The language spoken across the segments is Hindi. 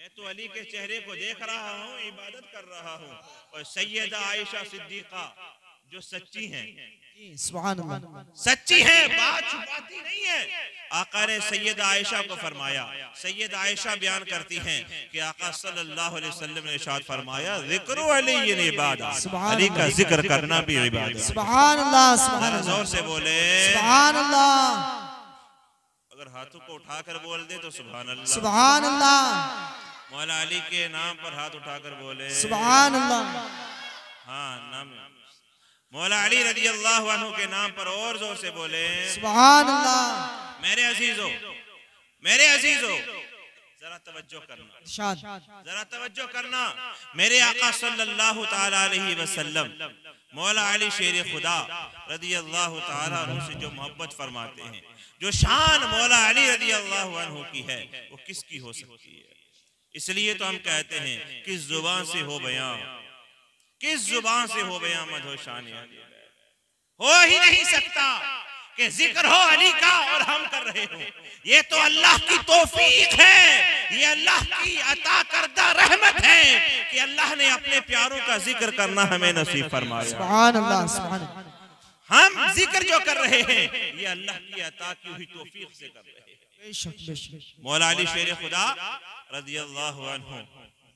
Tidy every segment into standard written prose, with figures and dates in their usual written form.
मैं तो अली के चेहरे को देख रहा हूँ, इबादत कर रहा हूँ। और सैयदा आयशा सिद्दीका जो सच्ची हैं, सुभान अल्लाह, सच्ची है, बात छुपाती नहीं है। आका ने सैयदा आयशा को फरमाया, सैयदा आयशा बयान करती हैं कि आका सल्लल्लाहु अलैहि वसल्लम ने इरशाद फरमाया, ज़िक्र अली इबादत, अली का जिक्र करना भी इबादत। सुभान अल्लाह, सुभान जरा अल्लाह, जोर से बोले सुभान अल्लाह, अगर हाथों को उठाकर बोल दे तो सुभान अल्लाह। सुभान अल्लाह, मौला अली के नाम पर हाथ उठाकर बोले सुभान अल्लाह, हाँ नाम मौला अली रज़ी अल्लाहु अन्हु के नाम पर और जोर से बोले सुभान अल्लाह। मेरे अजीजों, मेरे अजीजों, जरा तवज्जो करना, इरशाद, जरा तवज्जो करना। मेरे आका सल्लल्लाहु ताला अलैहि वसल्लम मौला अली शेर खुदा रज़ी अल्लाहु ताला अन्हु से जो मोहब्बत फरमाते हैं, जो शान मौला अली रज़ी अल्लाहु अन्हु की है, वो किसकी हो सकती है? इसलिए तो हम कहते हैं किस जुबान से हो बयां, किस जुबान से हो बयां मधोशान अली, हो ही नहीं सकता कि जिक्र हो अली का और हम कर रहे हो। ये तो अल्लाह की तौफीक है, ये अल्लाह की अता करदा रहमत है कि अल्लाह ने अपने प्यारों का जिक्र करना हमें नसीब फरमाया। सुभान अल्लाह, सुभान अल्लाह। हम जिक्र जो कर रहे हैं ये अल्लाह की अता की हुई तौफीक से कर रहे हैं। बेशक, बेशक। मौला अली शेर खुदा रज़ी अल्लाहु अन्हु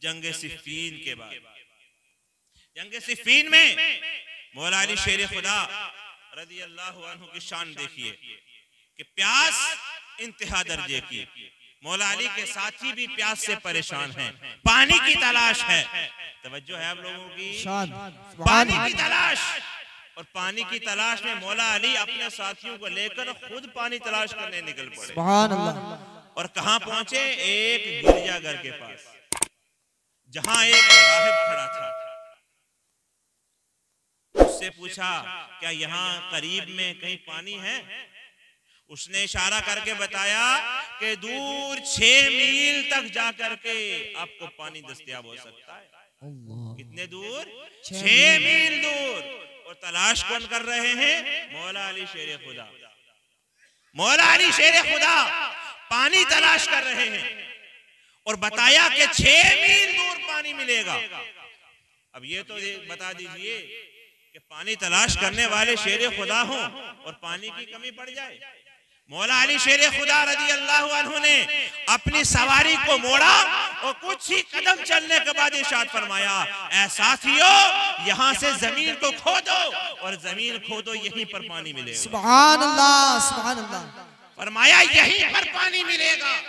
जंग सिफ़ीन के बाद, जंग सिफ़ीन में मौला अली शेर खुदा रज़ी अल्लाहु अन्हु की शान देखिए कि प्यास इंतहा दर्जे की। मौला अली के साथी भी प्यास से परेशान हैं, पानी की तलाश है। तवज्जो है आप लोगों की, पानी की तलाश। और पानी की तलाश में मौला अली अपने साथियों को लेकर खुद पानी तलाश करने निकल पड़े। सुभान अल्लाह। और कहां पहुंचे? एक गिरजाघर के पास, जहां एक राहिब खड़ा था। उससे पूछा क्या यहाँ करीब में कहीं पानी है? उसने इशारा करके बताया कि दूर 6 मील तक जाकर के आपको पानी दस्तयाब हो सकता है। कितने दूर? 6 मील दूर। और तलाश कौन कर रहे हैं? मौला अली शेर खुदा। मौला अली शेर खुदा पानी तलाश कर रहे हैं और बताया कि 6 मील दूर पानी मिलेगा। अब ये तो बता दीजिए कि पानी तलाश करने वाले शेर खुदा हों और पानी की कमी पड़ जाए। मौला अली शेर खुदा रज़ी अल्लाहु अन्हु ने अपनी सवारी को मोड़ा और कुछ ही कदम चलने के बाद इरशाद फरमाया, ऐ साथियों, यहाँ से जमीन को खोदो और जमीन खोदो, यहीं पर पानी मिलेगा। सुभान अल्लाह, सुभान अल्लाह। फरमाया यहीं पर पानी मिलेगा।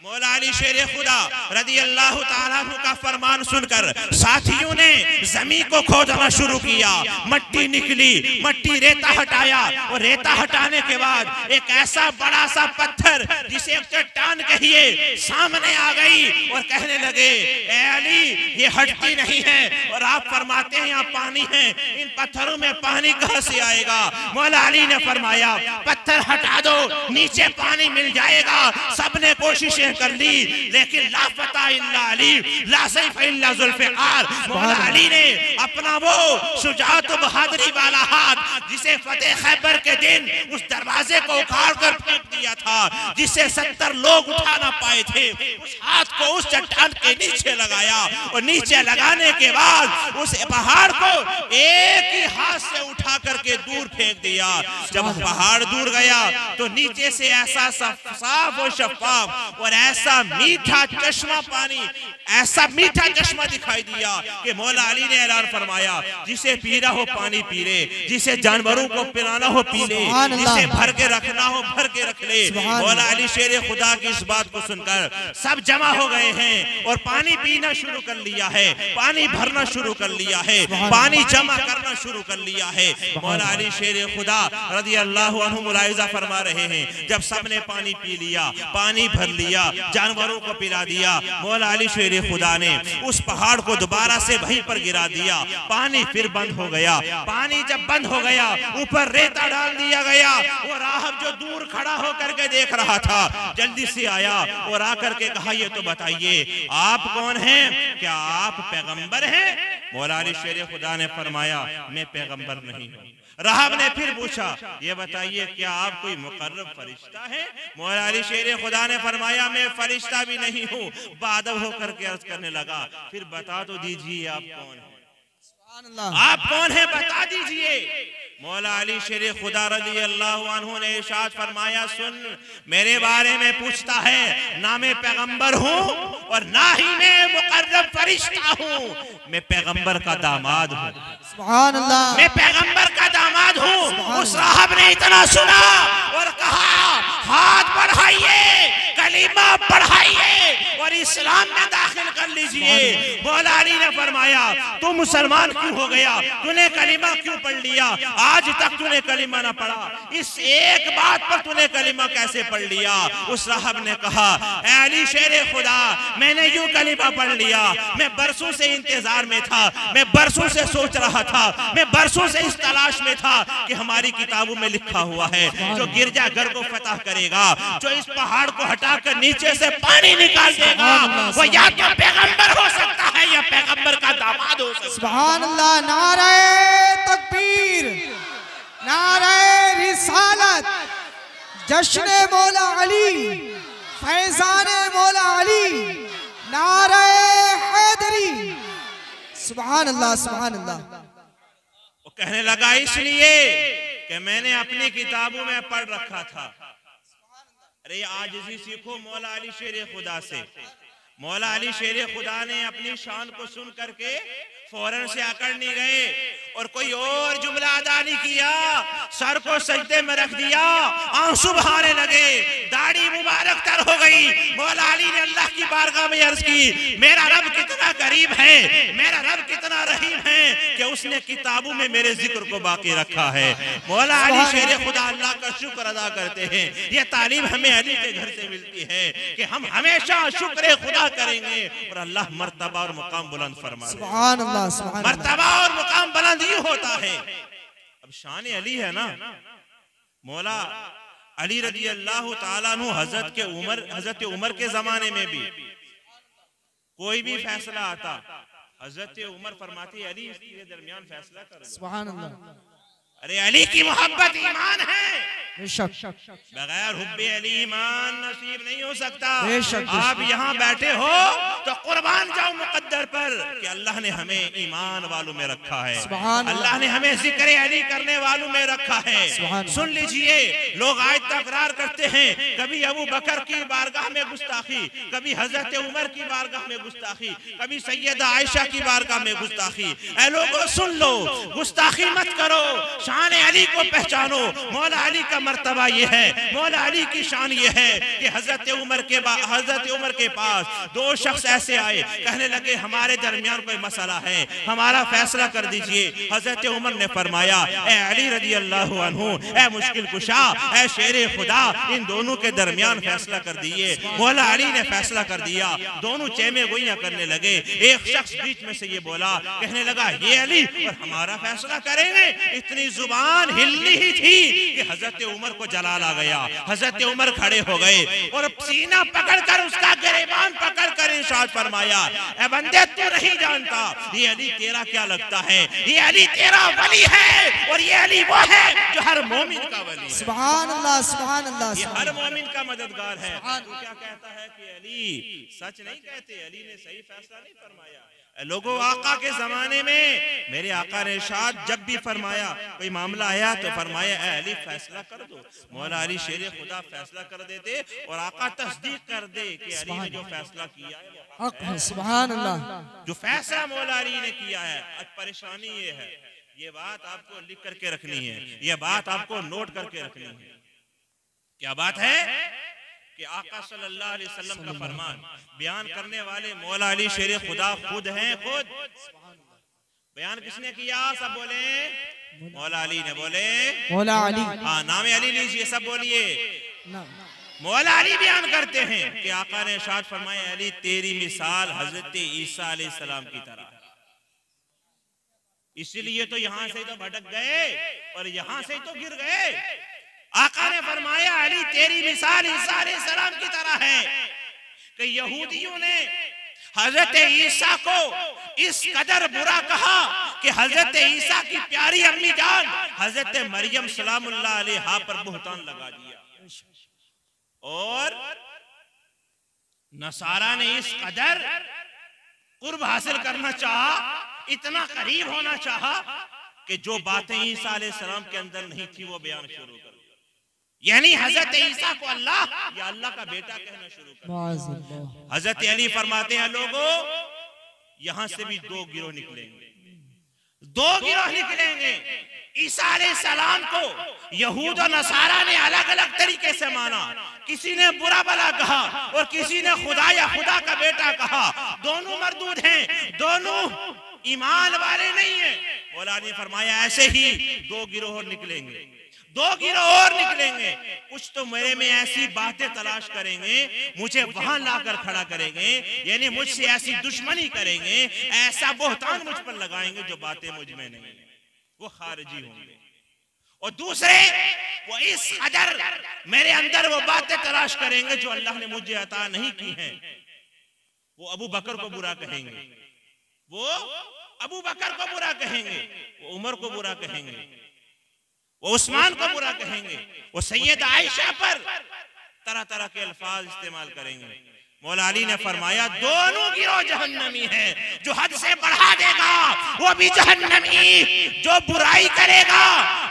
मौला अली शेर खुदा रज़ी अल्लाहु ताला अन्हु का फरमान सुनकर साथियों ने जमीन को खोदना शुरू किया। मट्टी निकली, मट्टी रेता हटाया और रेता हटाने के बाद एक ऐसा बड़ा सा पत्थर जिसे एक चट्टान कहिए सामने आ गई और कहने लगे, ए अली ये हटती नहीं है और आप फरमाते हैं यहाँ पानी है, इन पत्थरों में पानी कहाँ से आएगा? मौला अली ने फरमाया पत्थर हटा दो, नीचे पानी मिल जाएगा। सबने कोशिशें कर ली लेकिन ला फता इल्ला अली, ला सैफ इल्ला जुल्फ़िकार। मौला अली ने अपना वो शुजाअत बहादुरी वाला हाथ जिसे फतेह खैबर के दिन उस दरवाजे को उखाड़ कर फेंक दिया था, जिसे 70 लोग उठा ना पाए थे, उस हाथ को उस चट्टान के नीचे लगाया और नीचे लगाने के बाद उस पहाड़ को एक ही हाथ से उठा करके दूर फेंक दिया। जब पहाड़ दूर गया तो नीचे से ऐसा साफ और शफाफ और ऐसा मीठा चश्मा पानी, ऐसा मीठा चश्मा दिखाई दिया कि मौला अली ने ऐलान फरमाया, जिसे पीना हो पानी पी ले, जिसे जानवरों को पिलाना हो पी ले, जिसे भर के रखना हो भर के रख ले। मौला अली शेर खुदा की इस बात को सुनकर सब जमा हो गए हैं और पानी पीना शुरू कर लिया है, पानी भरना शुरू कर लिया है, पानी जमा करना शुरू कर लिया है। मौला अली शेर खुदा रज़ी अल्लाहु अन्हु मुलाहिज़ा फरमा रहे हैं, जब सबने पानी पी लिया, पानी भर लिया, जानवरों को पिला दिया, मौला अली शेर खुदा ने उस पहाड़ को दोबारा से वहीं पर गिरा दिया। पानी फिर बंद हो गया। पानी जब बंद हो गया ऊपर रेता डाल दिया गया। वो राहब जो दूर खड़ा होकर के देख रहा था जल्दी से आया और आकर के कहा, ये तो बताइए आप कौन हैं? क्या आप पैगंबर हैं? मौला अली शेर खुदा ने फरमाया, मैं पैगंबर नहीं हूँ। राहब ने फिर पूछा, ये बताइए क्या आप कोई मुकर्रब फरिश्ता है? मौला अली शेर खुदा ने फरमाया, मैं फरिश्ता भी नहीं हूँ। बादब होकर के अर्ज करने लगा, फिर बता तो दीजिए आप कौन है, आप कौन है, बता दीजिए। मौला अली शेर खुदा रज़ी अल्लाह अन्हु ने इरशाद फरमाया, सुन, मेरे बारे में पूछता है, ना मैं पैगंबर हूँ और ना ही मैं मुकर्रब फरिश्ता हूँ, मैं पैगंबर का दामाद हूँ। सुभान अल्लाह, मैं पैगंबर का दामाद हूँ। उस राहब ने इतना सुना और कहा, हाथ बढ़ाइए, कलीमा पढ़ाइए और इस्लाम में दाखिल कर लीजिए। मौला अली ने फरमाया, तू मुसलमान क्यों हो गया, तूने कलीमा क्यों पढ़ लिया? आज तक तूने कलीमा ना पढ़ा, इस एक बात पर तूने कलीमा कैसे पढ़ लिया? उस राहब ने कहा, ऐ अली शेर खुदा, मैंने यूं कलीमा पढ़ लिया, मैं बरसों से इंतजार में था, मैं बरसों से सोच रहा था, मैं बरसों से इस तलाश में था कि हमारी किताबों में लिखा हुआ है, जो गिरजाघर को फतह करेगा, जो इस पहाड़ को हटाकर नीचे से पानी निकाल देगा, वो या तो पैगंबर हो सकता है या पैगंबर का दामाद हो सकता है। सुभान अल्लाह, नारे तकबीर, नारे रिसालत, जश्न मौला अली, फैजान मौला अली, नारे हैदरी। सुभान अल्लाह, सुभान अल्लाह। वो कहने लगा, इसलिए कि मैंने अपनी किताबों में पढ़ रखा था। अरे आजिज़ी सीखो मौला अली शेर खुदा से। मौला अली शेर खुदा ने अपनी शान को सुन करके फौरन से अकड़ नहीं गए और कोई और जुमला अदा नहीं किया, सर को सजदे में रख दिया, आंसू बहाने लगे, दाढ़ी मुबारक तर हो गई। मौला अली ने अल्लाह की बारगाह में अर्ज की, मेरा रब कितना करीब है, मेरा रब कितना रहीम है कि उसने किताबों में मेरे जिक्र को बाकी रखा है। मौला अली शेर खुदा अल्लाह का शुक्र अदा करते हैं। ये तालीम हमें अली के घर से मिलती है कि हम हमेशा शुक्र खुदा करेंगे और अल्लाह मर्तबा और मुकाम बुलंद फरमाए। सुभान अल्लाह, मर्तबा और मुकाम बुलंद ही होता है। अब शान अली है ना, मौला अली रज़ी अल्लाह ताला अन्हु हजरत उमर के जमाने में भी कोई भी फैसला आता, हजरत उमर फरमाते, अली इसके दरमियान फैसला कर लो। सुभान अल्लाह। अरे अली की मोहब्बत ईमान है, बेशक, बगैर हुब्बे अली ईमान नसीब नहीं हो सकता। बेशक, आप यहाँ बैठे हो तो कुर्बान जाओ मुकद्दर पर कि अल्लाह ने हमें ईमान वालों में रखा है, अल्लाह ने हमें जिक्र अली करने वालों में रखा है। सुन लीजिए, लोग आज तकरार करते हैं, कभी अबू बकर की बारगाह में गुस्ताखी, कभी हजरत उमर की बारगाह में गुस्ताखी, कभी सैयदा आयशा की बारगाह में गुस्ताखी। ऐ लोगों सुन लो, गुस्ताखी मत करो, शान अली को पहचानो। मौला अली का मर्तबा ये है, मौला अली की शान ये है कि हजरत उमर के पास दो शख्स ऐसे आए, कहने लगे हमारे दरमियान कोई मसला है, हमारा फैसला कर दीजिए। हजरत उमर ने फरमाया, ए अली रज़ी अल्लाह अन्हु, ए मुश्किल कुशा, ए शेर खुदा, इन दोनों के दरमियान फैसला कर दिए। मौला अली ने फैसला कर दिया, दोनों चेमे गोइयां करने लगे। एक शख्स बीच में से ये बोला, कहने लगा, ये अली और हमारा फैसला करेंगे। इतनी जुबान हिलनी ही थी कि हजरत उमर को जलाल आ गया। हजरत उमर खड़े हो गए और सीना पकड़कर उसका गिरेबान पकड़कर इरशाद फरमाया, ए बंदे तू नहीं जानता ये अली तेरा क्या लगता है, ये अली तेरा वली है और ये अली वो है जो हर मोमिन का वली है। सुभान अल्लाह, सुभान अल्लाह, ये हर मोमिन का मददगार है। तो क्या कहता है कि अली सच नहीं कहते, अली ने सही फैसला नहीं फरमाया। लोगों, आका के जमाने में मेरे आका ने इरशाद जब भी फरमाया, कोई मामला आया तो फरमाया, ए अली फैसला कर दो। मौला अली शेर खुदा फैसला कर देते और आका तस्दीक कर दे कि अली ने जो फैसला किया है, सुभान अल्लाह, जो फैसला मौला अली ने किया है। आज परेशानी ये है, ये बात आपको लिख करके रखनी है, ये बात आपको नोट करके रखनी है। क्या बात है कि आका सल्लल्लाहु अलैहि वसल्लम का फरमान बयान करने वाले मौला अली शेर खुदा खुद हैं। खुद बयान किसने किया? सब बोले मौला अली ने। बोले मौला अली। हाँ, नाम अली लीजिए, सब बोलिए। मौला अली बयान करते हैं कि आका ने इरशाद फरमाया, अली तेरी मिसाल हजरत ईसा अलैहि सलाम की तरह। इसीलिए तो यहाँ से तो भटक गए और यहाँ से तो गिर गए। आका ने फरमाया, अली तेरी मिसाल ईसा अलैहिस्सलाम की तरह है कि यहूदियों ने हजरत ईसा को इस कदर बुरा कहा कि हजरत ईसा की प्यारी अम्मी जान हजरत मरियम सलामुल्लाह अलैहा पर बुहतान लगा दिया और नसारा ने इस कदर कुर्ब हासिल करना चाहा, इतना करीब होना चाहा कि जो बातें ईसा अलैहिस्सलाम के अंदर नहीं थी वो बयान शुरू कर दिया। यानी हजरत ईसा को अल्लाह या अल्लाह का बेटा कहना शुरू कर दिया। हजरत अली फरमाते हैं लोगों यहां से भी दो गिरोह निकलेंगे, दो गिरोह निकलेंगे। ईसा अलैहिस्सलाम को यहूद और नसारा ने अलग अलग तरीके से माना, किसी ने बुरा भला कहा और किसी ने खुदा या खुदा का बेटा कहा। दोनों मरदूद हैं, दोनों ईमान वाले नहीं है। मौला ने फरमाया ऐसे ही दो गिरोह निकलेंगे, दो गिरोह और निकलेंगे। कुछ तो मेरे में ऐसी बातें तलाश करेंगे, मुझे वहां लाकर खड़ा करेंगे, यानी मुझसे ऐसी दुश्मनी करेंगे, ऐसा बोहतान मुझ पर लगाएंगे जो बातें मुझ में नहीं, वो खारिजी होंगे। और दूसरे वो इस कदर मेरे अंदर वो बातें तलाश करेंगे जो अल्लाह ने मुझे अता नहीं की हैं। वो अबू बकर को बुरा कहेंगे, वो अबू बकर को बुरा कहेंगे, वो उमर को बुरा कहेंगे, वो उस्मान को बुरा कहेंगे, वो सैयद आयशा पर तरह तरह के अल्फाज इस्तेमाल करेंगे। मौला अली ने फरमाया दोनों गिरोह जहन्नमी है। जो हद से बढ़ा देगा वो भी जहन्नमी, जो बुराई करेगा,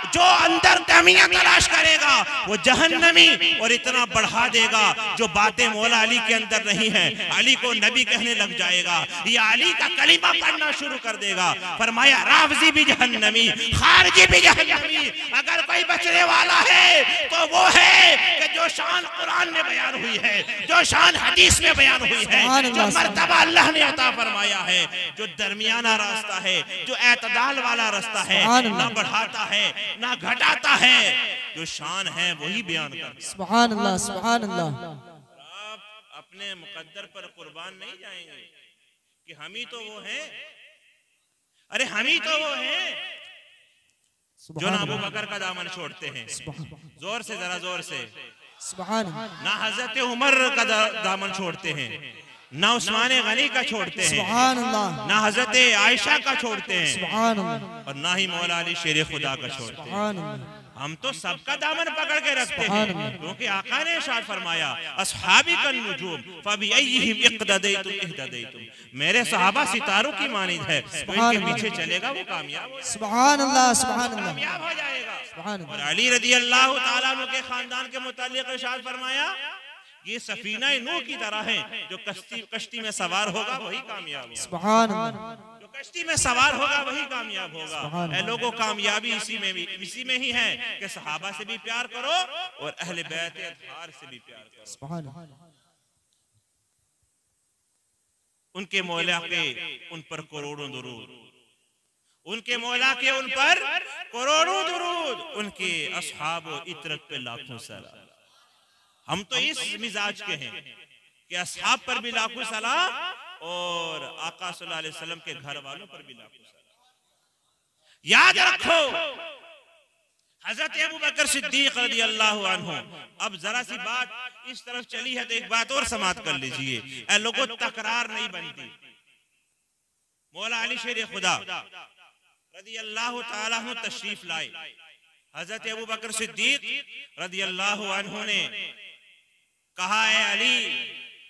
जो अंदर कमियां तलाश करेगा वो जहन्नमी, और इतना बढ़ा देगा जो बातें मौला अली के अंदर नहीं है अली को नबी कहने लग जाएगा, या अली का कलीमा पढ़ना शुरू कर देगा। फरमाया राफजी भी जहन्नमी, खारजी भी जहन्नमी। अगर कोई बचने वाला है तो वो है कि जो शान कुरान में बयान हुई है, जो शान हदीस में बयान हुई है, जो मर्तबा अल्लाह ने अता फरमाया है, जो दरमियाना रास्ता है, जो एतदाल वाला रास्ता है, ना बढ़ाता है ना घटाता है, जो शान है वही बयान करता है। सुभान अल्लाह, सुभान अल्लाह। आप अपने मुकद्दर पर कुर्बान नहीं जाएंगे कि हम ही तो वो हैं, अरे हम ही तो वो हैं जो ना अबू बकर का दामन छोड़ते हैं। जोर से, जरा जोर से। ना हजरत उमर का दामन छोड़ते हैं, ना उस्मान गनी का छोड़ते हैं, ना हजरत आयशा का छोड़ते हैं, और ना ही मौला अली शेर खुदा का छोड़ते हैं। हम तो सबका दामन पकड़ के रखते हैं, क्योंकि आका ने इरशाद फरमाया अस्हाबी कन नुजूम फबिअय्यिहिम इक़्तदैतुम इह्तदैतुम। मेरे सहाबा सितारों की मानिंद है, तो इनके पीछे चलेगा वो कामयाब हो, सुभान अल्लाह, सुभान अल्लाह, कामयाब हो जाएगा। और अली रज़ी अल्लाह ताला अन्हु के खानदान के मुतालिक इरशाद फरमाया ये सफीना नूह की तरह है, जो कश्ती में सवार होगा वही कामयाब होगा। सुभान अल्लाह। कश्ती में सवार होगा वही कामयाब होगा। ऐ लोगों कामयाबी इसी में ही है कि सहाबा से भी प्यार करो और अहले बैत अत्हार से भी प्यार करो। सुभान अल्लाह। उनके मौला के उन पर करोड़ों दुरूद, उनके मौला के उन पर करोड़ों दुरूद, उनके असहाब व इतरत पे लाखों सलाम। हम तो इस मिजाज के हैं कि असहाब पर भी लाखों सलाम और आका सल्लल्लाहु अलैहि वसल्लम के घर वालों पर भी लाखों सलाम। याद रखो हजरत अबू बकर सिद्दीक रज़ी अल्लाहु अन्हु। अब जरा सी बात इस तरफ चली है तो एक बात और समाप्त कर लीजिए, ऐ लोगों तकरार नहीं बनती। मौला अली शेर खुदा रज़ी अल्लाहु ताला अन्हु तशरीफ लाए। हजरत अबू बकर सिद्दीक रज़ी अल्लाहु अन्हु ने कहा है अली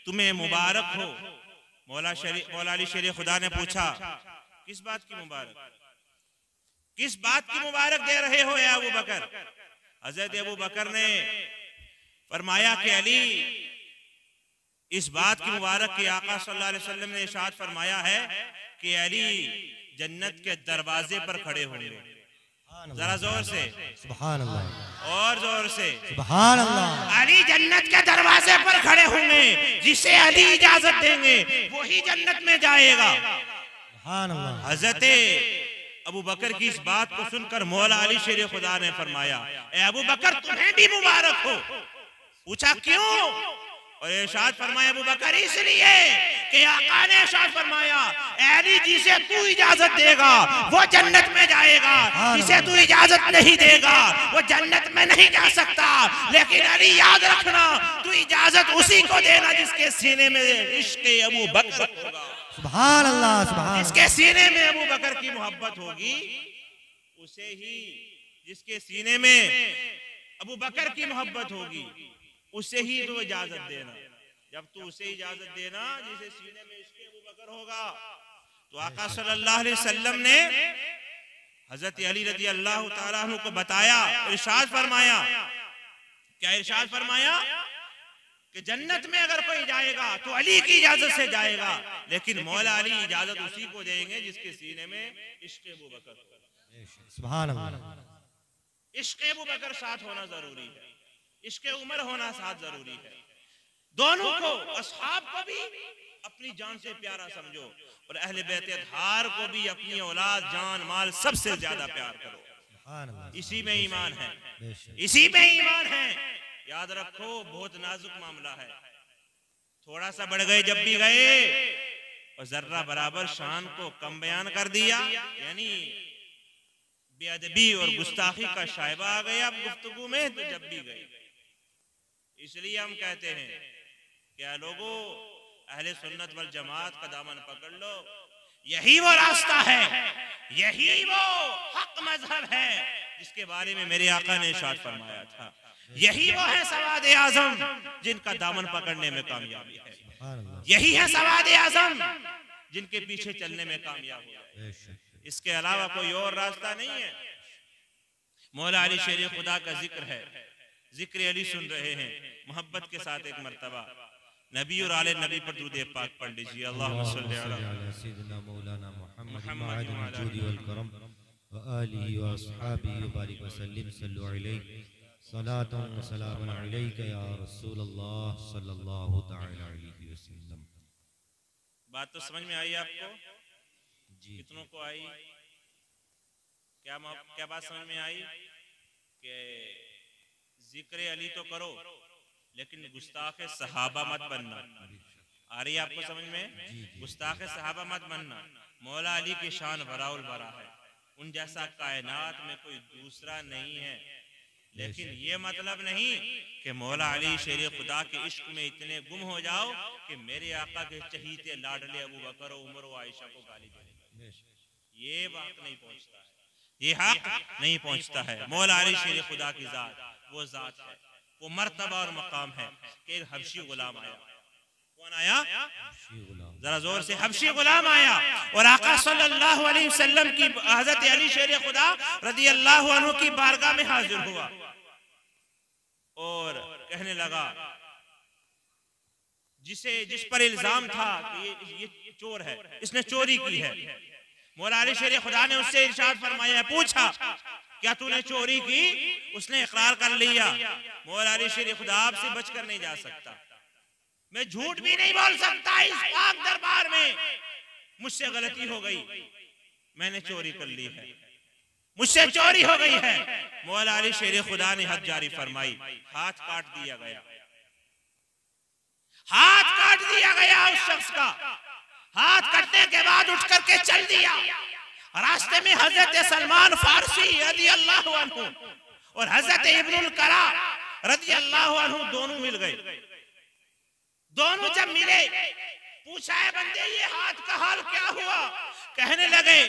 तुम्हें मुबारक हो। मौला अली शेर खुदा ने पूछा किस बात की मुबारक, किस बात की मुबारक दे रहे हो या अबू बकर? हजरत अबू बकर ने फरमाया कि अली इस बात की मुबारक कि आका सल्लल्लाहु अलैहि वसल्लम ने इरशाद फरमाया है कि अली जन्नत के दरवाजे पर खड़े होंगे। जरा जोर से सुभान अल्लाह, और जोर से सुभान अल्लाह। अली जन्नत के दरवाजे पर खड़े होंगे, जिसे अली इजाजत देंगे वही जन्नत में जाएगा। सुभान अल्लाह। हजरत अबू बकर की इस बात को सुनकर मौला अली शेर खुदा ने फरमाया ए अबू बकर तुम्हें भी मुबारक हो। पूछा क्यों? और इरशाद फरमाया अबू बकर इसलिए कि आका ने इरशाद फरमाया अली जिसे तू इजाजत देगा वो जन्नत में जाएगा, जिसे तू इजाजत नहीं देगा वो जन्नत में नहीं जा सकता। लेकिन अली याद रखना तू इजाजत उसी को देना जिसके सीने में इश्क अबू बकर होगा। सुभान अल्लाह, सुभान। जिसके सीने में अबू बकर की मोहब्बत होगी उसे ही जिसके सीने में अबू बकर की मोहब्बत होगी उसे ही तो इजाजत देना। जब तू उसे इजाजत देना जिसे सीने में इसके अबू बकर होगा। तो आका सल्लल्लाहु अलैहि वसल्लम ने हजरत अली रजी अल्लाह तआला अन्हु को बताया, इरशाद फरमाया। क्या इरशाद फरमाया कि जन्नत में अगर कोई जाएगा तो अली की इजाजत से जाएगा, लेकिन मौला अली इजाजत उसी को देंगे जिसके सीने में इश्क़ अबू बकर। सुभान अल्लाह। इश्क़ अबू बकर साथ होना जरूरी है, इश्क़ उमर होना साथ जरूरी है। दोनों को, असहाब को भी अपनी जान से प्यारा समझो और अहले बैत अतहार को भी अपनी औलाद, जान, माल सबसे ज्यादा प्यार करो। इसी में ईमान है, इसी में ईमान है। याद रखो बहुत नाजुक मामला है। थोड़ा सा बढ़ गए जब भी गए और जर्रा बराबर शान को कम बयान कर दिया, यानी बेअदबी और गुस्ताखी का शायबा आ गया गुफ्तगू में, तो जब भी गए। इसलिए हम कहते हैं क्या लोगों, अहले सुन्नत वल जमात का दामन पकड़ लो। यही वो रास्ता है, यही वो हक मजहब है जिसके बारे में मेरे आका ने इरशाद फरमाया था। यही वो है सवाद आजम जिनका दामन पकड़ने में कामयाबी है। यही है सवाद आजम जिनके पीछे चलने में कामयाब है। इसके अलावा कोई और रास्ता नहीं है। मौला अली शेर खुदा का जिक्र है, जिक्र अली सुन रहे हैं। मोहब्बत के साथ एक मर्तबा नबी और आले नबी पर दुरूद पाक पढ़ लीजिए। अल्लाहुम्मा सल्ली अला सय्यिदना मौलाना मुहम्मद मअदुल जूदी वल करम व आलिहि व अस्हाबिहि व बारिक व सल्लिम सल्लु अलैहि सलातन व सलामुन अलैका या रसूल अल्लाह सल्लल्लाहु तआला अलैहि वसल्लम। बात तो समझ में आई आपको? कितनों को आई? क्या बात समझ में आई कि जिक्र अली तो करो लेकिन गुस्ताखे सहाबा मत बनना। आ रही है आपको समझ में? गुस्ताखे सहाबा मत बनना। मौला अली की शान बराउल बरा है, उन जैसा कायनात में कोई दूसरा नहीं है। लेकिन ये मतलब नहीं कि मौला अली शेर खुदा के इश्क में इतने गुम हो जाओ कि मेरे आका के चहीते लाडले अबू बकर, उमर और आयशा को गाली दे। ये बात नहीं पहुंचता है, ये हक नहीं पहुंचता है। मौला अली शेर खुदा की जात वो जात है, वो मर्तबा और मकाम है कि एक हबशी गुलाम आया। कौन आया? जरा जोर से, हबशी गुलाम आया और आका सल्लल्लाहु अलैहि वसल्लम की हजरत अली शेर खुदा रज़ी अल्लाहु अन्हु की बारगाह में हाजिर हुआ और कहने लगा, जिस पर इल्जाम था कि ये चोर है, इसने चोरी की है। मौला अली शेर खुदा ने उससे इरशाद फरमाया, पूछा क्या तूने चोरी की? उसने इकरार कर लिया। मौला अली शेर खुदा आपसे बचकर नहीं जा सकता, मैं झूठ भी नहीं बोल सकता इस पाक दरबार में। मुझसे गलती हो गई, मैंने चोरी कर ली है, मुझसे चोरी हो गई है। मौला अली शेर खुदा ने हद जारी फरमाई, हाथ काट दिया गया, हाथ काट दिया गया उस शख्स का। हाथ कटने के बाद उठ करके चल दिया। रास्ते में हजरत सलमान फारसी रज़ी अल्लाहु अन्हु और हजरत इब्नुल करा रज़ी अल्लाहु अन्हु दोनों मिल गए। दोनों जब मिले, पूछा है बंदे ये हाथ का हाल क्या हुआ? कहने लगे,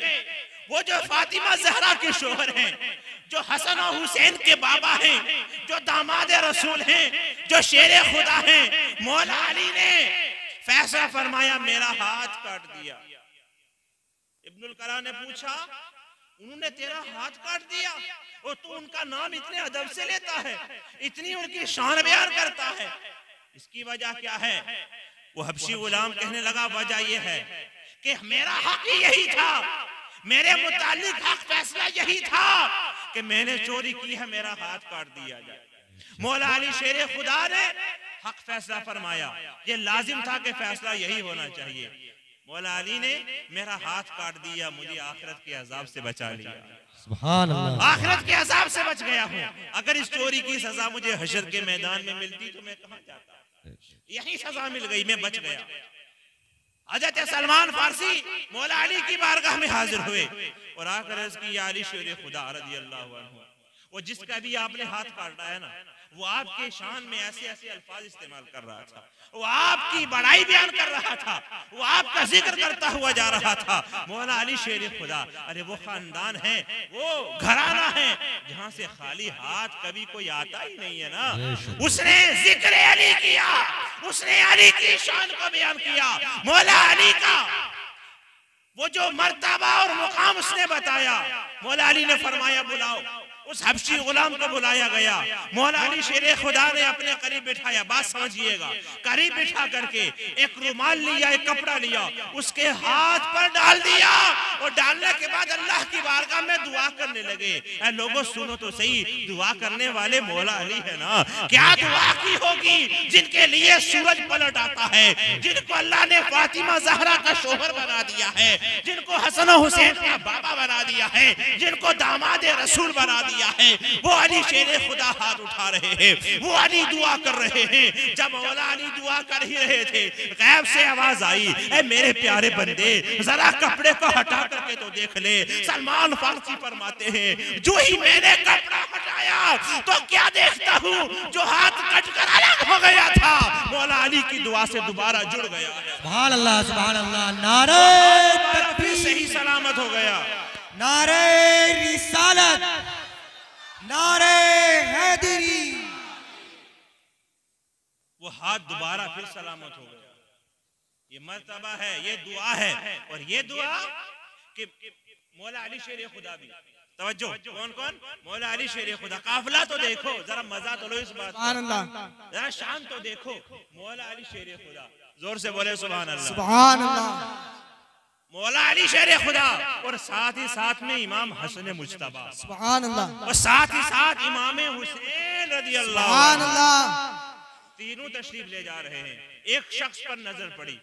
वो जो फातिमा ज़हरा के शोहर हैं, जो हसन और हुसैन के बाबा हैं, जो दामाद रसूल हैं, जो शेर खुदा हैं, मौला अली ने फैसला फरमाया, मेरा हाथ काट दिया। इब्नुल करा ने पूछा, उन्होंने तेरा हाथ काट दिया और तू उनका नाम इतने अदब से लेता है, इतनी उनकी शान बयान करता है, इसकी वजह क्या है? वो हबशी गुलाम कहने लगा, वजह यह है कि मेरा हक यही था, मेरे मुतालिक हक फैसला यही था कि मैंने चोरी की है, मेरा हाथ काट दिया जाए। मौला अली शेर खुदा ने हक फैसला फरमाया, ये लाजिम था कि फैसला यही होना चाहिए। मौला अली ने मेरा हाथ काट दिया, मुझे आखिरत के अजाब से बचा लिया। सुभान अल्लाह। आखिरत के अजाब से बच गया हूँ। अगर इस चोरी की सजा मुझे हशर के मैदान में मिलती तो मैं कहाँ जाता? यही सजा मिल गई, मैं बच गया। हजरत सलमान फारसी मौला अली की बारगाह में हाजिर हुए और आकर अर्ज़ की, या अली शेर खुदा रज़ी अल्लाहु अन्हु, वो जिसका भी आपने हाथ काटा है ना, वो आपके शान में ऐसे ऐसे अल्फाज इस्तेमाल कर रहा था, वो आपकी बड़ाई बयान कर रहा था, वो आपका जिक्र करता हुआ जा रहा था। मौला अली शेर खुदा, अरे वो खानदान है, वो घराना है जहां से खाली हाथ कभी कोई आता ही नहीं है ना। उसने जिक्र अली किया, उसने अली की शान को बयान किया। मौला अली का वो जो मर्तबा और मुकाम उसने बताया। मौला अली ने फरमाया बुलाओ। उस हबशी गुलाम को बुलाया गया। मौला अली शेर खुदा ने अपने करीब बिठाया। बात समझिएगा, करीब बिठा करके एक रुमाल लिया, एक कपड़ा लिया, उसके हाथ पर डाल दिया और डालने के बाद अल्लाह की बारगाह में दुआ करने लगे। ऐ लोगों सुनो तो सही, दुआ करने वाले मौला अली है ना। क्या दुआ की होगी जिनके लिए सूरज पलट आता है, जिनको अल्लाह ने फातिमा ज़हरा का शोहर बना दिया है, जिनको हसन हुसैन का बाबा बना दिया है, जिनको दामाद रसूल बना दिया है। वो अली शेर खुदा हाथ उठा रहे हैं, वो अली दुआ कर रहे हैं। जब मौला अली दुआ कर ही रहे थे, गैब से आवाज आई, ऐ मेरे प्यारे बंदे जरा कपड़े को हटा करके तो देख ले। सलमान फारसी फरमाते हैं, जो ही मैंने कपड़ा हटाया तो क्या देखता हूँ, जो हाथ कट कर अलग हो गया था मौला अली की दुआ से दोबारा जुड़ गया है। सुभान अल्लाह, सुभान अल्लाह। नारे तकबीर से ही सलामत हो गया। नारे रिसालत, नारे हैदरी। वो हाथ दोबारा फिर सलामत हो गया। ये मर्तबा है, ये दुआ है। और ये दुआ कि मौला अली शेर खुदा भी, तवज्जो, कौन कौन? मौला अली शेर खुदा। काफिला तो देखो, जरा मजा तो लो इस बात का, जरा शान तो देखो। मौला अली शेर खुदा, जोर से बोले सुभान अल्लाह, सुभान अल्लाह। मौला अली शेर खुदा और साथ ही साथ में इमाम हसन मुज्तबा, सुभान अल्लाह। और साथ ही साथ इमाम हुसैन रज़ी अल्लाह, सुभान अल्लाह। तीनों तशरीफ ले जा रहे हैं। एक शख्स पर नजर पड़ी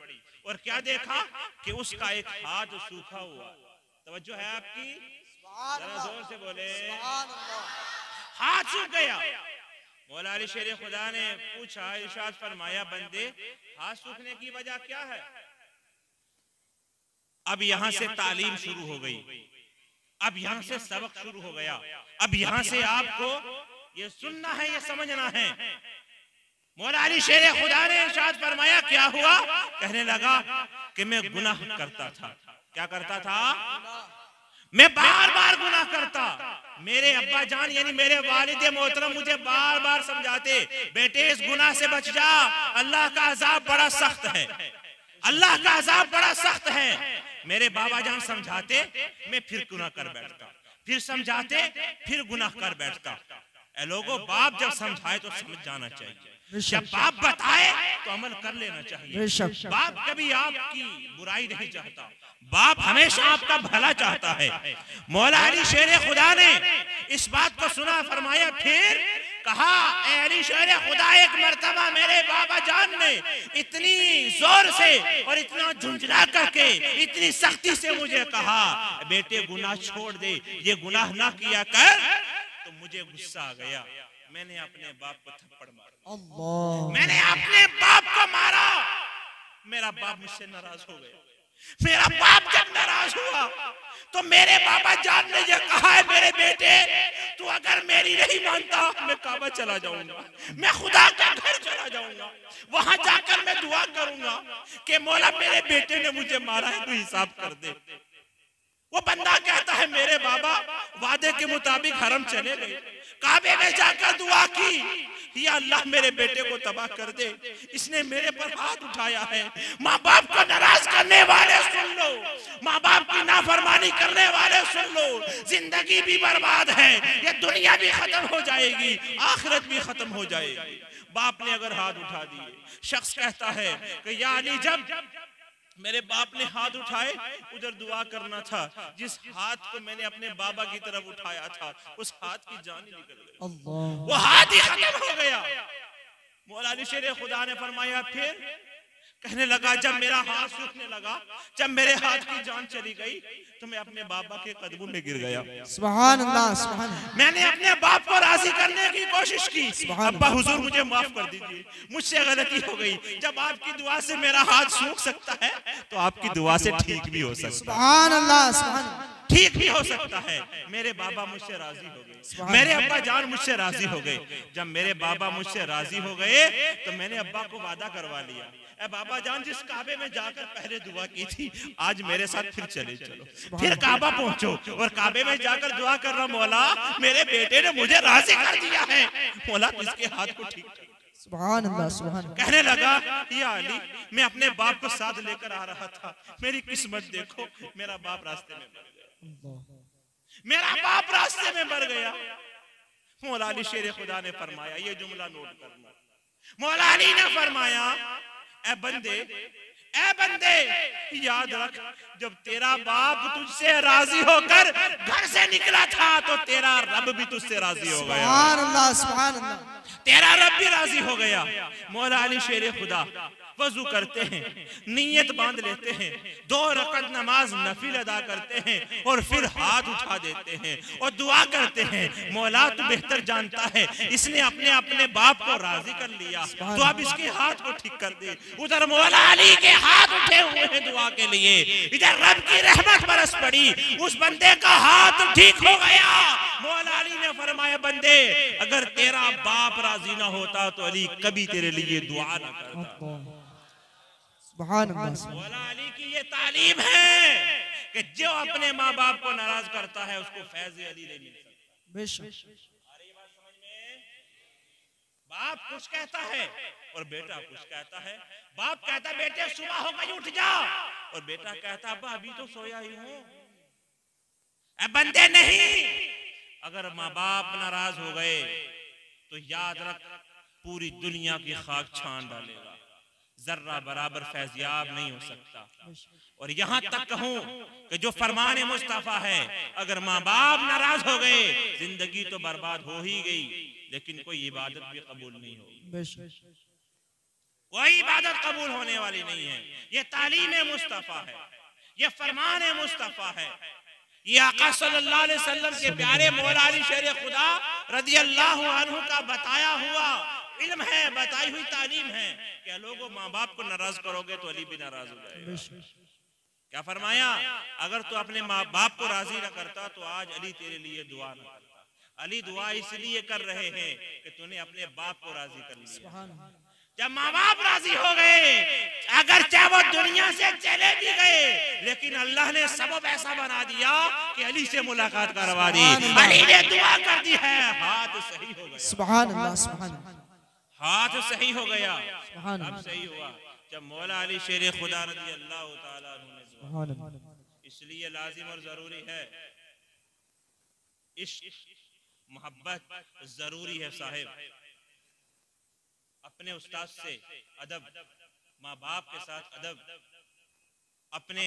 और क्या देखा कि उसका एक हाथ सूखा हुआ। तवज्जो है आपकी, जरा जोर से बोले। हाथ सूख गया। मौला अली शेर खुदा ने पूछा, इरशाद फरमाया, बंदे हाथ सूखने की वजह क्या है? अब यहाँ से तालीम शुरू हो गई, अब यहाँ से सबक शुरू हो गया। अब यहाँ से आपको ये सुनना है, ये समझना है। मौला अली शेर खुदा ने इरशाद फरमाया, क्या हुआ? कहने लगा कि मैं गुनाह करता था। क्या करता था? मैं बार बार गुनाह करता। मेरे अब्बा जान यानी मेरे वालिद मोहतरम मुझे बार बार समझाते, बेटे इस गुनाह से बच जा, अल्लाह का अजाब बड़ा सख्त है, अल्लाह का अजाब बड़ा सख्त है। मेरे बाबा जान समझाते, मैं फिर गुनाह कर बैठता, फिर समझाते, फिर गुनाह कर बैठता। ऐ लोगों, बाप जब समझाए तो समझ जाना चाहिए, जब बाप बताए तो अमल कर लेना चाहिए। बाप कभी आपकी बुराई नहीं चाहता, बाप हमेशा आपका भला चाहता है। मौला अली शेर खुदा ने इस बात को सुना, फरमाया, फिर कहा, ए अली शेर खुदा, एक मर्तबा मेरे बाबा जान ने इतनी जोर से और इतना झुंझला करके इतनी सख्ती से मुझे कहा, बेटे गुनाह छोड़ दे, ये गुनाह ना किया कर। तो मुझे गुस्सा आ गया, मैंने अपने बाप को थप्पड़ मारा, मैंने अपने बाप को मारा। मेरा बाप मुझसे नाराज हो गया। मेरा बाप जब नाराज हुआ तो मेरे बाबा जान ने ये कहा है, मेरे बेटे तू अगर मेरी नहीं मानता, मैं काबा चला जाऊंगा, मैं खुदा का घर चला जाऊंगा, वहां जाकर मैं दुआ करूंगा कि मौला मेरे बेटे ने मुझे मारा है, तू हिसाब कर दे। वो बंदा कहता है, मेरे बाबा वादे के मुताबिक हरम चले गए, काबे में जाकर दुआ की, या अल्लाह मेरे बेटे को तबाह कर दे, इसने मेरे पर हाथ उठाया है। माँ बाप को नाराज करने वाले सुन लो, माँ बाप की नाफरमानी करने वाले सुन लो, जिंदगी भी बर्बाद है, ये दुनिया भी खत्म हो जाएगी, आखिरत भी खत्म हो जाएगी। बाप ने अगर हाथ उठा दिए, शख्स कहता है कि या अली, जब मेरे बाप ने हाथ उठाए, उधर दुआ करना था, जिस हाथ को मैंने अपने बाबा की तरफ उठाया था, उस हाथ की जान ही निकल गई, वो हाथ ही खत्म हो गया। मौला अली शेर खुदा ने फरमाया, फिर कहने लगा, जब मेरा हाथ सूखने लगा, जब मेरे हाथ की जान चली गई, तो मैं अपने बाबा के कदमों में गिर गया। सुभान अल्लाह, सुभान अल्लाह। मैंने अपने बाप को राजी करने की कोशिश की, अब्बा हुजूर मुझे माफ कर दीजिए, मुझसे गलती हो गई। जब आपकी दुआ से मेरा हाथ सूख सकता है तो आपकी दुआ से ठीक भी हो सकता है। सुभान अल्लाह, सुभान अल्लाह। ठीक भी हो सकता है मेरे बाबा मुझसे राजी हो गए, मेरे अब्बा जान मुझसे राजी हो गए। जब मेरे बाबा मुझसे राजी हो गए तो मैंने अब्बा को वादा करवा लिया, ए बाबा जान जिस काबे में जाकर पहले दुआ की थी आज मेरे साथ फिर चले चलो। फिर काबा पहुंचो और काबे में जाकर दुआ कर रहा, मौला मेरे बेटे ने मुझे राजी कर दिया है, मौला इसके हाथ को ठीक कर। सुभान अल्लाह, सुभान अल्लाह। कहने लगा, या अली मैं अपने बाप को साथ लेकर आ रहा था, मेरी किस्मत देखो मेरा बाप रास्ते में मर गया, मेरा बाप रास्ते में मर गया। मौला अली शेर खुदा ने फरमाया, ये जुमला नोट करना, मौला अली ने फरमाया, ए बंदे याद रख जब तेरा बाप तुझसे राजी होकर घर से निकला था तो तेरा रब भी तुझसे राजी हो गया। सुभान अल्लाह, सुभान अल्लाह। तेरा रब भी राजी हो गया। मौला अली शेर खुदा वजू करते हैं, नियत बांध लेते हैं, 2 रकअत नमाज नफिल अदा करते हैं और फिर हाथ उठा देते हैं और दुआ करते हैं, मौला तू बेहतर जानता है इसने अपने अपने बाप को राजी कर लिया, तो अब इसके हाथ को ठीक कर दे। उधर मौला अली के हाथ उठे हुए हैं दुआ के लिए, इधर रब की रहमत बरस पड़ी, उस बंदे का हाथ ठीक हो गया। मौला अली ने फरमाया, बंदे अगर तेरा बाप राजी ना होता तो अली कभी तेरे लिए दुआ ना करता। सुभान अल्लाह। मौला अली की ये तालीम है कि जो अपने माँ बाप को नाराज करता है उसको फैज़ अली नहीं मिल सकता। बेशक। बाप कुछ कहता है और बेटा कुछ कहता है। बाप कहता है बेटे सुबह हो गई उठ जा, और बेटा कहता अब्बा अभी तो सोया ही हूँ। बंदे नहीं, अगर माँ बाप नाराज हो गए तो याद रख पूरी दुनिया की खाक छान डालेगा, जर्रा बराबर फैज़याब नहीं हो सकता। और यहाँ तक कहूँ कि जो फरमान मुस्तफा है, अगर माँ बाप नाराज हो गए जिंदगी तो बर्बाद हो ही गई, लेकिन कोई इबादत भी कबूल नहीं होगी, कोई इबादत कबूल होने वाली नहीं है। ये तालीम मुस्तफा है, ये फरमान मुस्तफा है, ये आका सल्लल्लाहु अलैहि वसल्लम के प्यारे मौला अली शेर खुदा रदियल्लाहु अन्हु का बताया हुआ इल्म है, बताई हुई तालीम है कि लोगों माँ बाप को नाराज करोगे तो अली भी नाराज हो जाएगा। क्या फरमाया, अगर तू अपने माँ बाप को राजी न करता तो आज अली तेरे लिए दुआ न करता। अली दुआ इसलिए कर रहे हैं कि तूने अपने बाप को राजी कर लिया। जब माँ बाप राजी हो गए, अगर चाहे वो दुनिया से चले भी गए, लेकिन अल्लाह ने सबब ऐसा बना दिया कि अली से मुलाकात करवा दी, अली ने दुआ कर दी है, हाथ सही हो गया। सुभान अल्लाह, सुभान अल्लाह। हाथ सही हो गया। सुभान अब अल्लाह, सही हुआ जब मौला अली शेर खुदा रज़ियल्लाहु ताला अन्हु ने दुआ। सुभान अल्लाह। इसलिए लाजिम और जरूरी है, इश्क मोहब्बत जरूरी है साहिब। अपने उस्ताद से अदब, माँ बाप के साथ अदब, अपने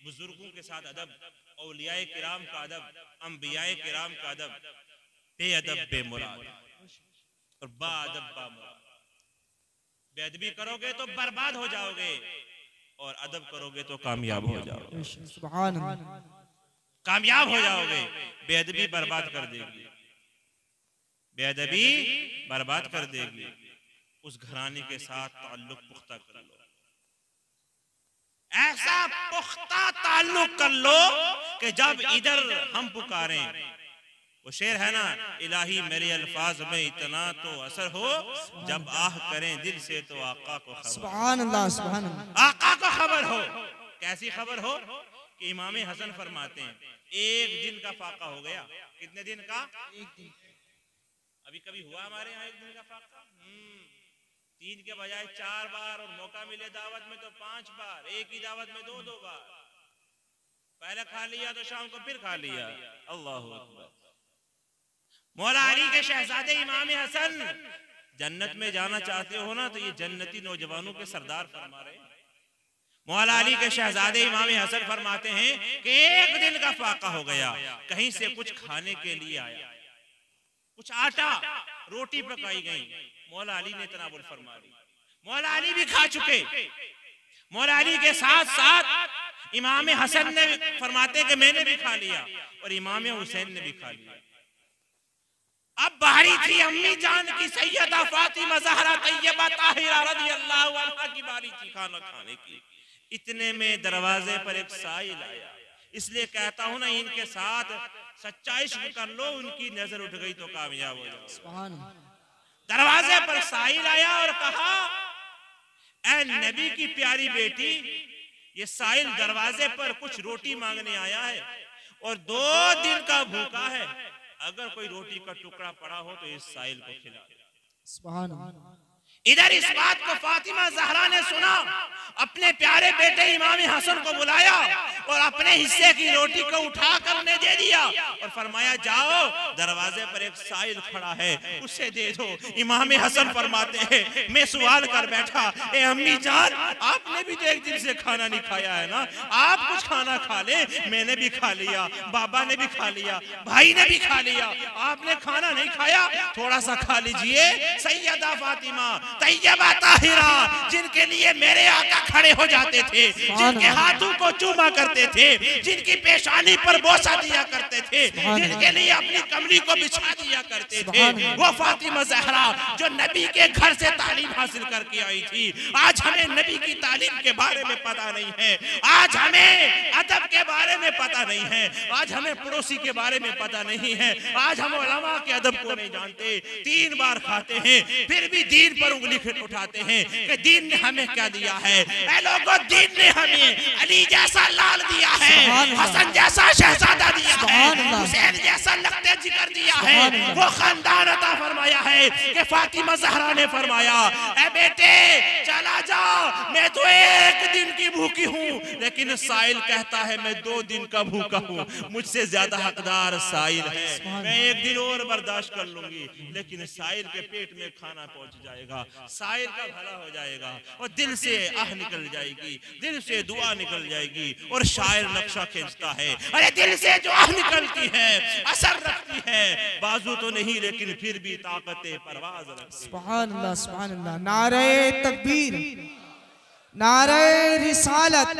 बुजुर्गों के साथ अदब, औलियाए किराम का अदब, अंबियाए किराम का अदब, बेअदब बेमुराद और बाअदब बामुराद। बेअदबी करोगे तो बर्बाद हो जाओगे और अदब करोगे तो कामयाब हो जाओगे। सुभान अल्लाह। कामयाब हो जाओगे। बेअदबी बर्बाद कर देगी, बेअदबी बर्बाद कर देगी। उस घराने के साथ ताल्लुक पुख्ता कर लो, ऐसा पुख्ता ताल्लुक कर लो कि जब इधर हम पुकारें, वो शेर है ना, इलाही मेरे अल्फाज में इतना तो असर हो, जब आह करें दिल से तो आका को खबर। सुभान अल्लाह, सुभान अल्लाह। आका को खबर हो। कैसी खबर हो कि इमाम हसन फरमाते हैं, एक दिन का फाका हो गया। कितने दिन का? एक दिन। अभी कभी हुआ हमारे यहाँ एक दिन का फाका? 3 के बजाय 4 बार, और मौका मिले दावत में तो 5 बार, एक ही दावत में 2-2 बार। पहले खा लिया तो शाम को फिर खा लिया। अल्लाहु अकबर। मौला अली के शहजादे इमाम हसन जन्नत में जाना चाहते हो ना, तो ये जन्नती नौजवानों के सरदार फरमा रहे हैं। मौला अली के शहजादे इमाम हसन फरमाते हैं कि एक दिन का फाका हो गया, कहीं से कुछ खाने के लिए आया, कुछ आटा रोटी पकाई गई, मौला अली ने तनावुल फरमा ली। मौला अली भी खा चुके। मौला अली के साथ साथ इमाम हसन ने फरमाते कि मैंने भी खा लिया, और इमाम हुसैन ने भी खा लिया। अब बारी थी अम्मी जान की, सैयदा फातिमा ज़हरा तैयबा ताहिरा रज़ियल्लाहु अन्हा की बारी थी खाना खाने की। इतने में दरवाजे पर एक साइल आया। इसलिए कहता हूं ना, इनके साथ सच्चा इश्क कर लो, उनकी नजर उठ गई तो कामयाब हो जाओ। सुभान अल्लाह। दरवाजे पर साहिल आया और कहा, ऐ नबी की प्यारी बेटी, ये साहिल दरवाजे पर कुछ रोटी मांगने आया है और 2 दिन का भूखा है, अगर कोई रोटी का टुकड़ा पड़ा हो तो इस साहिल को खिला। सुभान अल्लाह। इधर इस बात को फातिमा ज़हरा ने सुना, अपने प्यारे बेटे इमाम हसन को बुलाया और अपने हिस्से की रोटी को उठा कर उन्हें दे दिया और फरमाया, जाओ दरवाजे पर एक साइल खड़ा है, उसे दे दो। इमाम हसन फरमाते हैं, मैं सवाल कर बैठा, ए अम्मी जान, आपने भी तो एक दिन से खाना नहीं खाया है ना, आप कुछ खाना खा ले। मैंने भी खा लिया, बाबा ने भी खा लिया, भाई ने भी खा लिया, आपने खाना नहीं खाया, थोड़ा सा खा लीजिए। सैयदा फातिमा तैयबा ताहिरा, जिनके लिए मेरे आका खड़े हो जाते थे, जिनके हाथों को चूमा करते थे, जिनकी पेशानी पर बोसा दिया करते थे, जिनके लिए अपनी कमरी को बिछा दिया करते थे, वो फातिमा ज़हरा जो नबी के घर से तालीम हासिल करके आई थी। आज हमें नबी की तालीम के बारे में पता नहीं है, आज हमें अदब के बारे में पता नहीं है, आज हमें पड़ोसी के बारे में पता नहीं है, आज हम उलमा के अदब को नहीं जानते। 3 बार खाते हैं फिर भी दीन पर उंगली उठाते हैं कि दीन ने हमें क्या दिया है। ऐ लोगों, दीन ने हमें अली जैसा लाल दिया है, हसन जैसा शहजादा दिया है, हुसैन जैसा लखते जिगर दिया है, वो खानदान अता फरमाया है कि फातिमा ज़हरा ने फरमाया, ऐ बेटे चला जा, मैं तो 1 दिन की भूखी हूँ, लेकिन साइल कहता है मैं 2 दिन का भूखा हूँ, मुझसे ज्यादा हकदार साइल है। मैं 1 दिन और बर्दाश्त कर लूंगी, लेकिन साइल के पेट में खाना पहुंच जाएगा, साइल का भला हो जाएगा और दिल से आह निकल जाएगी, दिल से दुआ निकल जाएगी। और शायर नक्शा खींचता है, अरे दिल से जो आह निकलती है असर रखती है, बाजू तो नहीं लेकिन फिर भी ताकते परवाज रखती है। सुभान अल्लाह, सुभान अल्लाह। नारे तकबीर, नारे रिसालत,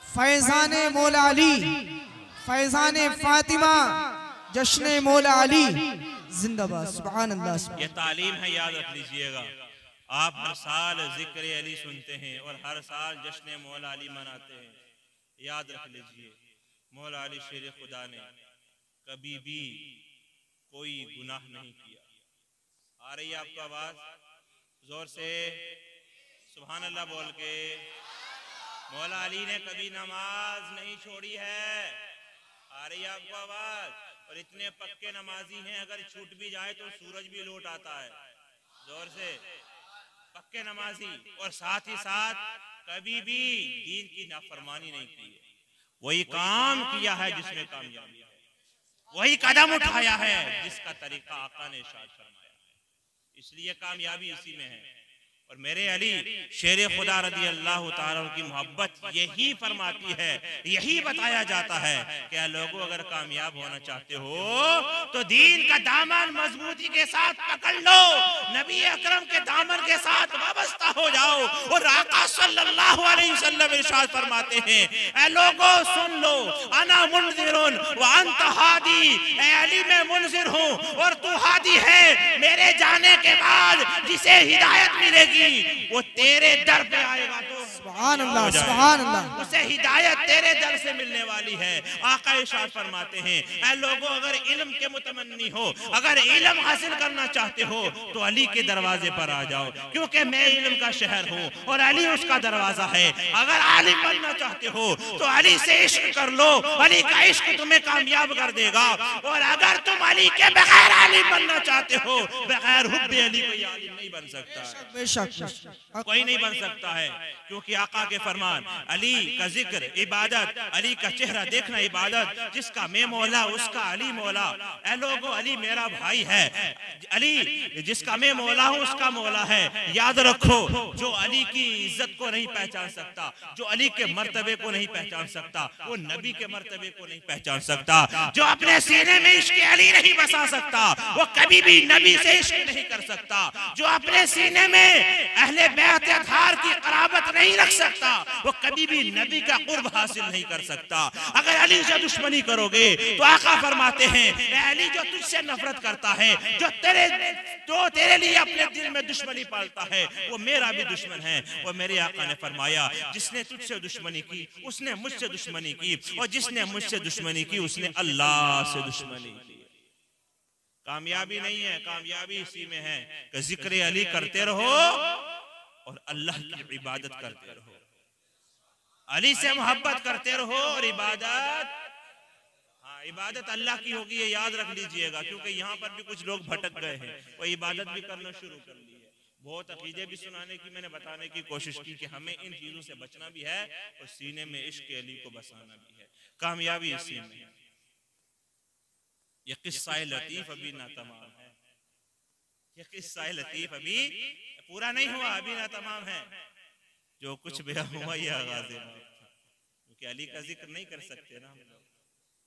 फैजाने मौला अली, फैजाने फातिमा, जश्ने मौला अली जिंदाबाद। सुभान अल्लाह। ये तालीम है, याद रख लीजिएगा। आप हर साल जिक्र अली सुनते हैं और हर साल जश्न मौला अली मनाते हैं, याद रख लीजिए, मौला अली शेर खुदा ने कभी भी कोई गुनाह नहीं किया। आ रही है आपको आवाज? जोर से सुभान अल्लाह बोल के। मौला अली ने कभी नमाज नहीं छोड़ी है। आ रही है आपको आवाज? और इतने पक्के नमाजी हैं, अगर छूट भी जाए तो सूरज भी लौट आता है। जोर से, पक्के नमाजी, और साथ ही साथ कभी भी दीन की नाफरमानी नहीं की है। वही काम किया है जिसमें कामयाबी है, वही कदम उठाया है जिसका तरीका आका ने इरशाद फरमाया है, इसलिए कामयाबी इसी में है। और मेरे अली शेर खुदा रज़ी अल्लाह ताला की मोहब्बत यही फरमाती है, यही बताया जाता है कि लोगों अगर कामयाब होना चाहते हो तो दीन का दामन मजबूती के साथ पकड़ लो, नबी अकरम के दामन के साथ वाबस्ता हो जाओ। और आका सल्लल्लाहु अलैहि वसल्लम इरशाद फरमाते हैं, ऐ लोगों सुन लो, अना मुनज़िरुन व अंत हादी, ऐ अली मैं मुनज़िर हूँ और तू हादी है। मेरे जाने के बाद जिसे हिदायत मिलेगी वो तेरे दर पे आएगा तो सुभान अल्लाह, सुभान अल्लाह, उसे हिदायत तेरे दर से मिलने वाली है। आका इरशाद फरमाते हैं, ऐ लोगों अगर इल्म के मुतमन्नी हो, अगर इल्म हासिल करना चाहते हो तो अली के दरवाजे पर आ जाओ, क्योंकि मैं इल्म का शहर हूँ और अली उसका दरवाजा है। अगर आलिम बनना चाहते हो तो अली से इश्क कर लो, अली का इश्क तुम्हें कामयाब कर देगा। और अगर तुम अली के बगैर आलिम बनना चाहते हो, बगैर हुब्बे अली कोई आलिम नहीं बन सकता, बेशक कोई नहीं बन सकता है। क्योंकि आका के फरमान, अली का जिक्र इबादत, अली का चेहरा देखना इबादत, जिसका मैं मौला उसका अली मौला। ऐ लोगों अली मेरा भाई है, अली जिसका मैं मौला हूँ उसका मौला है। याद रखो, जो अली की इज्जत को नहीं पहचान सकता, जो अली के मर्तबे को नहीं पहचान सकता, वो नबी के मर्तबे को नहीं पहचान सकता। जो अपने सीने में इश्क अली नहीं बसा सकता, वो कभी भी नबी से इश्क नहीं कर सकता। जो अपने सीने में अहले बैत अतहार की क़राबत नहीं रख सकता, वो कभी भी नबी का कुर्ब हासिल नहीं कर सकता। अगर अली से दुश्मनी करोगे तो आका फरमाते हैं, अली जो तुझसे नफरत करता है, जो तेरे लिए अपने दिल में दुश्मनी पालता है, वो मेरा भी दुश्मन है। और मेरे आका ने फरमाया, जिसने तुझसे दुश्मनी की उसने मुझसे दुश्मनी की, और जिसने मुझसे दुश्मनी की उसने अल्लाह से दुश्मनी की। कामयाबी नहीं है, कामयाबी इसी में है कि जिक्र अली करते रहो और अल्लाह की इबादत करते रहो। अली से मोहब्बत करते रहो और इबादत, इबादत अल्लाह की होगी, ये याद रख लीजिएगा, क्योंकि यहाँ पर भी कुछ लोग भटक गए हैं, वो इबादत भी करना शुरू कर ली है। बहुत अकीदे भी सुनाने की मैंने बताने की कोशिश की कि हमें इन चीजों से बचना भी है और सीने में इश्क अली को बसाना भी है। कामयाबी इसी में है। ये किस्सा लतीफ अभी ना तमाम है, ये किस्सा लतीफ अभी पूरा नहीं हुआ, अभी ना तमाम है। जो कुछ बयां हुआ ये आगाज़ है, क्योंकि अली का जिक्र नहीं कर सकते ना हम लोग,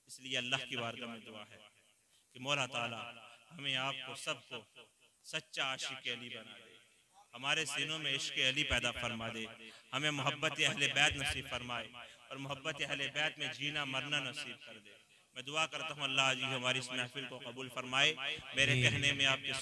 इसलिए अल्लाह की बारगाह में दुआ है कि मौला ताला हमें आपको सबको सच्चा आशिक अली बना दे, हमारे सीनों में इश्क अली पैदा फरमा दे, हमें मोहब्बत अहले बैत नसीब फरमाए और मोहब्बत अहले बैत में जीना मरना नसीब कर दे। मैं दुआ करता हूँ अल्लाह जी हमारी इस महफिल को कबूल फरमाए। मेरे कहने में आपके